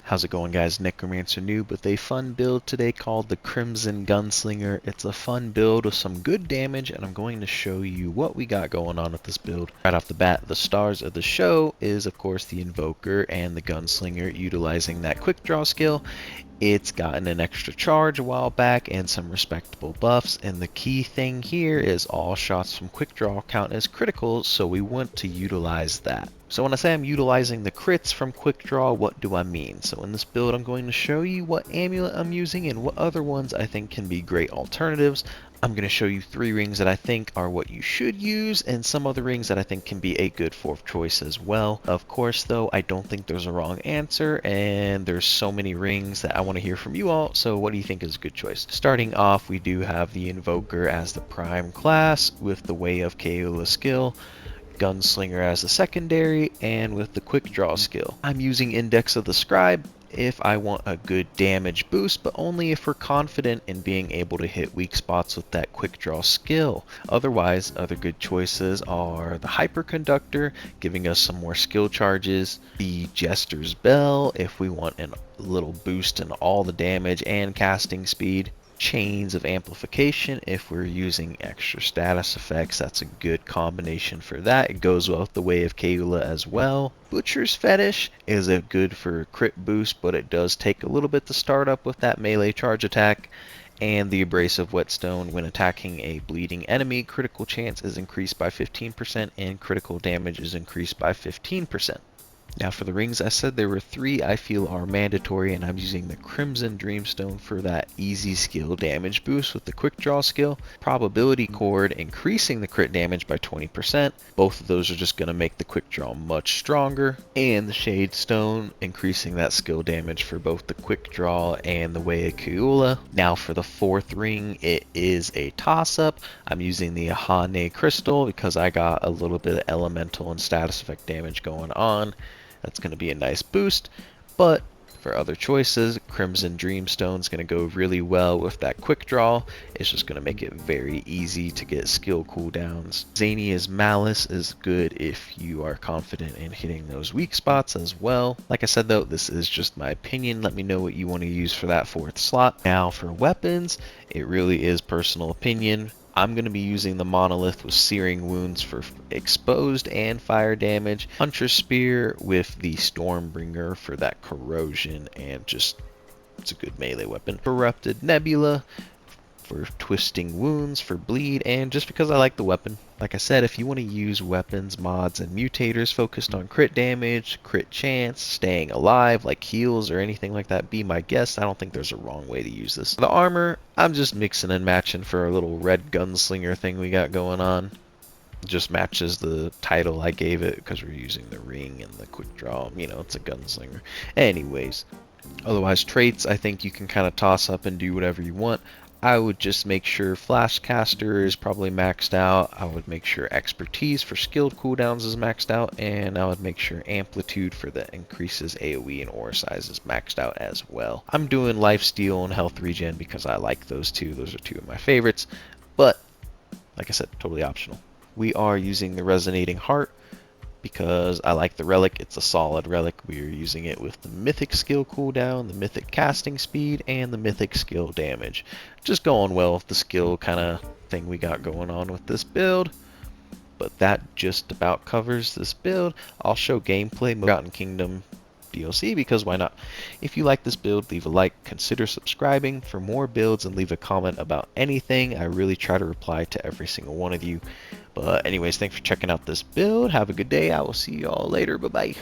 How's it going, guys? Necromancer Noob with a fun build today called the Crimson Gunslinger. It's a fun build with some good damage, and I'm going to show you what we got going on with this build. Right off the bat, the stars of the show is of course the Invoker and the Gunslinger utilizing that quick draw skill. It's gotten an extra charge a while back and some respectable buffs, and the key thing here is all shots from quick draw count as critical, so we want to utilize that. So when I say I'm utilizing the crits from quick draw, what do I mean? So in this build I'm going to show you what amulet I'm using and what other ones I think can be great alternatives. I'm going to show you 3 rings that I think are what you should use, and some other rings that I think can be a good 4th choice as well. Of course though, I don't think there's a wrong answer, and there's so many rings that I want to hear from you all, so what do you think is a good choice? Starting off, we do have the Invoker as the prime class with the Way of Keula skill, Gunslinger as the secondary, and with the quick draw skill. I'm using Index of the Scribe if I want a good damage boost, but only if we're confident in being able to hit weak spots with that quick draw skill. Otherwise, other good choices are the Hyperconductor, giving us some more skill charges, the Jester's Bell if we want a little boost in all the damage and casting speed, Chains of Amplification if we're using extra status effects. That's a good combination for that. It goes well with the Way of Keula as well. Butcher's Fetish is a good for crit boost, but it does take a little bit to start up with that melee charge attack. And the Abrasive Whetstone, when attacking a bleeding enemy, critical chance is increased by 15% and critical damage is increased by 15%. Now for the rings, I said there were 3 I feel are mandatory, and I'm using the Crimson Dreamstone for that easy skill damage boost with the quick draw skill, Probability Cord increasing the crit damage by 20%, both of those are just going to make the quick draw much stronger, and the Shade Stone increasing that skill damage for both the quick draw and the Way of Keula. Now for the 4th ring, it is a toss-up. I'm using the Ahane Crystal because I got a little bit of elemental and status effect damage going on. That's going to be a nice boost, but for other choices, Crimson Dreamstone is going to go really well with that quick draw. It's just going to make it very easy to get skill cooldowns. Xania's Malice is good if you are confident in hitting those weak spots as well. Like I said though, this is just my opinion. Let me know what you want to use for that 4th slot. Now for weapons, it really is personal opinion. I'm going to be using the Monolith with Searing Wounds for exposed and fire damage, Hunter Spear with the Stormbringer for that corrosion and just, it's a good melee weapon, Corrupted Nebula for twisting wounds, for bleed, and just because I like the weapon. Like I said, if you want to use weapons, mods, and mutators focused on crit damage, crit chance, staying alive, like heals or anything like that, be my guest. I don't think there's a wrong way to use this. The armor, I'm just mixing and matching for a little red gunslinger thing we got going on. Just matches the title I gave it because we're using the ring and the quick draw. You know, it's a gunslinger. Anyways, otherwise traits, I think you can kind of toss up and do whatever you want. I would just make sure Flashcaster is probably maxed out. I would make sure Expertise for skilled cooldowns is maxed out, and I would make sure Amplitude for the increases AoE and aura size is maxed out as well. I'm doing Lifesteal and Health Regen because I like those 2. Those are 2 of my favorites, but like I said, totally optional. We are using the Resonating Heart because I like the relic. It's a solid relic. We are using it with the mythic skill cooldown, the mythic casting speed, and the mythic skill damage. Just going well with the skill kind of thing we got going on with this build. But that just about covers this build. I'll show gameplay Forgotten Kingdom DLC because why not? If you like this build, leave a like, consider subscribing for more builds, and leave a comment about anything. I really try to reply to every single one of you. But anyways, thanks for checking out this build. Have a good day. I will see you all later. Bye-bye.